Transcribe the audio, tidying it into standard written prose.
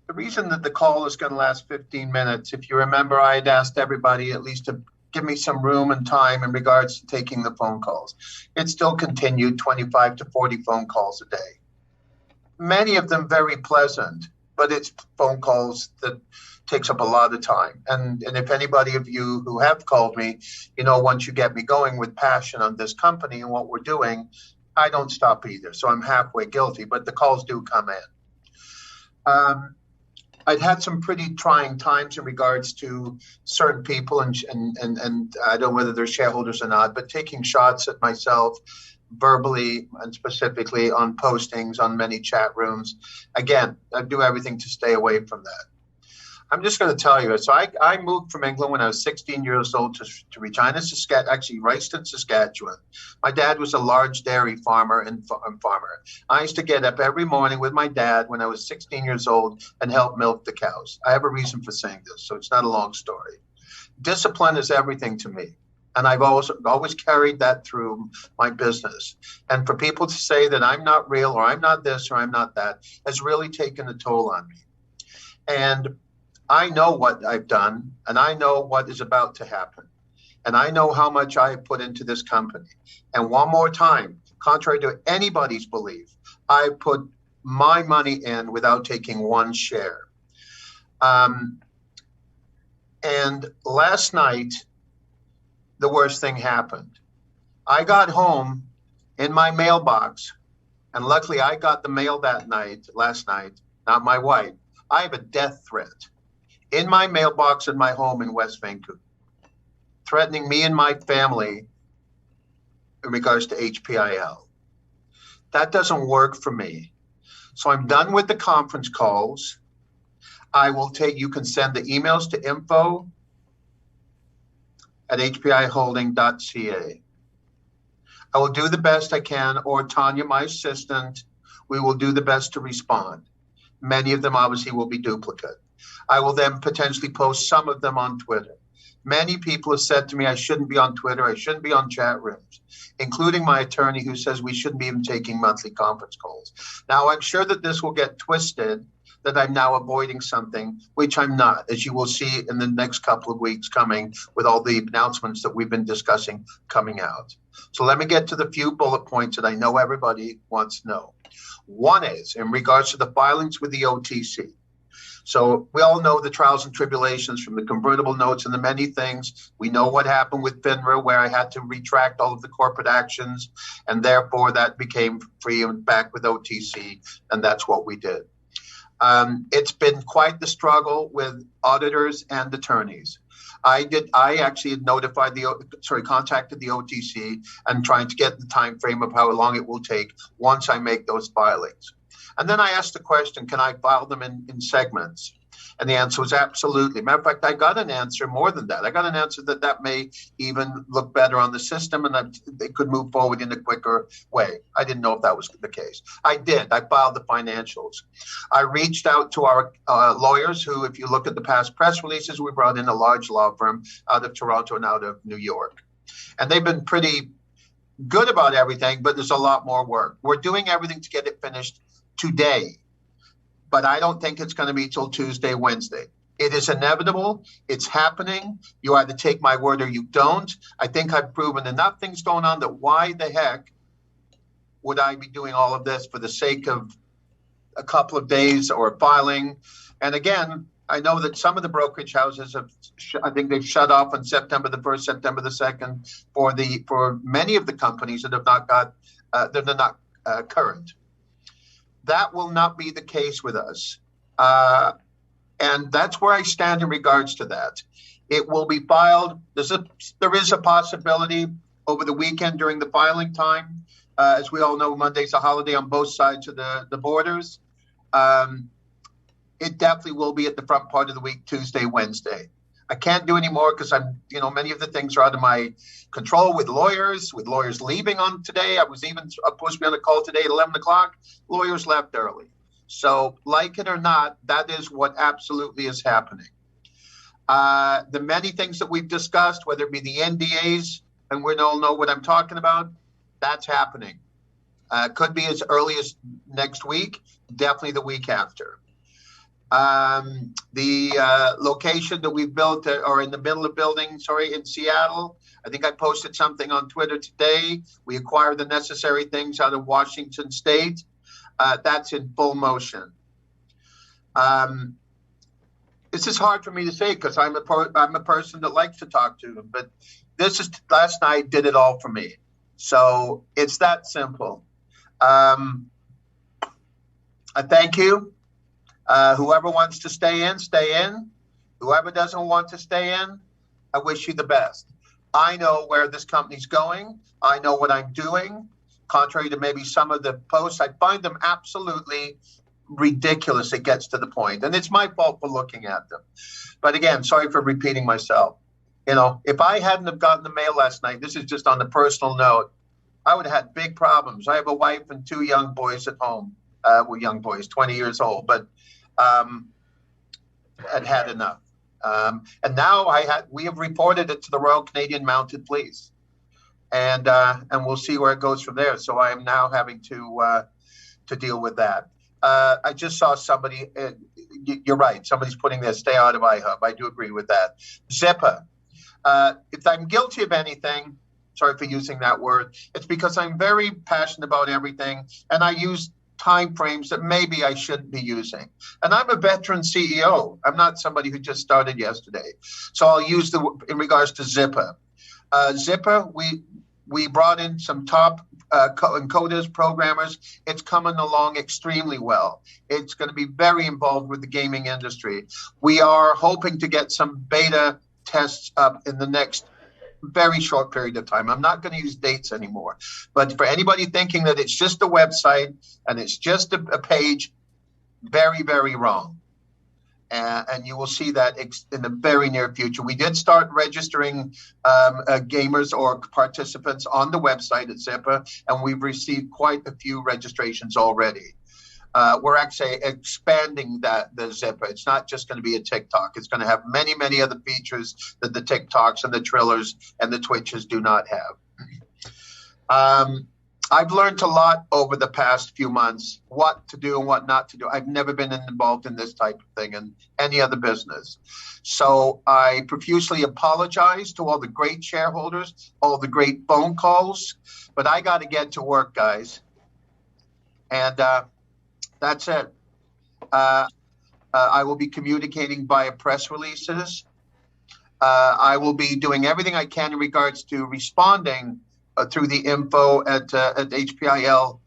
The reason that the call is going to last 15 minutes, if you remember, I had asked everybody at least to give me some room and time in regards to taking the phone calls. It still continued 25 to 40 phone calls a day. Many of them very pleasant, but it's phone calls that takes up a lot of time. And if anybody of you who have called me, you know, once you get me going with passion on this company and what we're doing, I don't stop either. So I'm halfway guilty, but the calls do come in. I'd had some pretty trying times in regards to certain people, and I don't know whether they're shareholders or not, but taking shots at myself verbally and specifically on postings on many chat rooms. Again, I do everything to stay away from that. I'm just going to tell you. So I moved from England when I was 16 years old to Regina, Saskatchewan, actually Royston, Saskatchewan. My dad was a large dairy farmer and farmer. I used to get up every morning with my dad when I was 16 years old and help milk the cows. I have a reason for saying this, so it's not a long story. Discipline is everything to me. And I've always carried that through my business. And for people to say that I'm not real or I'm not this or I'm not that has really taken a toll on me. And I know what I've done, and I know what is about to happen. And I know how much I have put into this company. And one more time, contrary to anybody's belief, I put my money in without taking one share. And last night, the worst thing happened. I got home in my mailbox, and luckily I got the mail last night, not my wife. I have a death threat in my mailbox in my home in West Vancouver, threatening me and my family in regards to HPIL. That doesn't work for me. So I'm done with the conference calls. You can send the emails to info@hpiholding.ca. I will do the best I can, or Tanya, my assistant, we will do the best to respond. Many of them obviously will be duplicate. I will then potentially post some of them on Twitter. Many people have said to me, I shouldn't be on Twitter, I shouldn't be on chat rooms, including my attorney who says we shouldn't be even taking monthly conference calls. Now, I'm sure that this will get twisted, that I'm now avoiding something, which I'm not, as you will see in the next couple of weeks coming with all the announcements that we've been discussing coming out. So let me get to the few bullet points that I know everybody wants to know. One is in regards to the filings with the OTC. So we all know the trials and tribulations from the convertible notes and the many things. We know what happened with FINRA, where I had to retract all of the corporate actions, and therefore that became free and back with OTC, and that's what we did. It's been quite the struggle with auditors and attorneys. I actually contacted the OTC and trying to get the time frame of how long it will take once I make those filings. And then I asked the question, can I file them in segments? And the answer was absolutely. Matter of fact, I got an answer more than that. I got an answer that may even look better on the system and that they could move forward in a quicker way. I didn't know if that was the case. I did. I filed the financials. I reached out to our lawyers who, if you look at the past press releases, we brought in a large law firm out of Toronto and out of New York. And they've been pretty good about everything, but there's a lot more work. We're doing everything to get it finished today, but I don't think it's going to be till Tuesday, Wednesday. It is inevitable. It's happening. You either take my word or you don't. I think I've proven enough things going on that why the heck would I be doing all of this for the sake of a couple of days or filing? And again, I know that some of the brokerage houses I think they've shut off on September the 1st, September the 2nd for many of the companies that have not got, that are not current. That will not be the case with us. And that's where I stand in regards to that. It will be filed. There is a possibility over the weekend during the filing time. As we all know, Monday's a holiday on both sides of the borders. It definitely will be at the front part of the week, Tuesday, Wednesday. I can't do any more because many of the things are out of my control with lawyers leaving on today. I was even supposed to be on a call today at 11 o'clock. Lawyers left early. So like it or not, that is what absolutely is happening. The many things that we've discussed, whether it be the NDAs, and we all know what I'm talking about, that's happening. Could be as early as next week, definitely the week after. The location that we've built, or in the middle of building, in Seattle. I think I posted something on Twitter today. We acquired the necessary things out of Washington State. That's in full motion. This is hard for me to say because I'm a person that likes to talk to them, but last night did it all for me. So it's that simple. I thank you. Whoever wants to stay in, stay in. Whoever doesn't want to stay in, I wish you the best. I know where this company's going. I know what I'm doing. Contrary to maybe some of the posts, I find them absolutely ridiculous. It gets to the point, and it's my fault for looking at them. But again, sorry for repeating myself. If I hadn't have gotten the mail last night, this is just on the personal note, I would have had big problems. I have a wife and 2 young boys at home. Young boys, 20 years old, but had enough. And now we have reported it to the Royal Canadian Mounted Police, and we'll see where it goes from there. So I am now having to deal with that. I just saw somebody. You're right. Somebody's putting there, stay out of iHub. I do agree with that. Zippa. If I'm guilty of anything, sorry for using that word, it's because I'm very passionate about everything, and I use time frames that maybe I shouldn't be using. And I'm a veteran CEO. I'm not somebody who just started yesterday. So I'll use in regards to Zippa. Zippa, we brought in some top encoders, programmers. It's coming along extremely well. It's going to be very involved with the gaming industry. We are hoping to get some beta tests up in the next very short period of time. I'm not going to use dates anymore. But for anybody thinking that it's just a website and it's just a page, very, very wrong. And you will see that in the very near future. We did start registering gamers or participants on the website at Zippa, and we've received quite a few registrations already. We're actually expanding the Zippa. It's not just going to be a TikTok. It's going to have many, many other features that the TikToks and the Trillers and the Twitches do not have. I've learned a lot over the past few months, what to do and what not to do. I've never been involved in this type of thing in any other business. So I profusely apologize to all the great shareholders, all the great phone calls, but I got to get to work, guys. And that's it. I will be communicating via press releases. I will be doing everything I can in regards to responding through the info at HPIL.ca.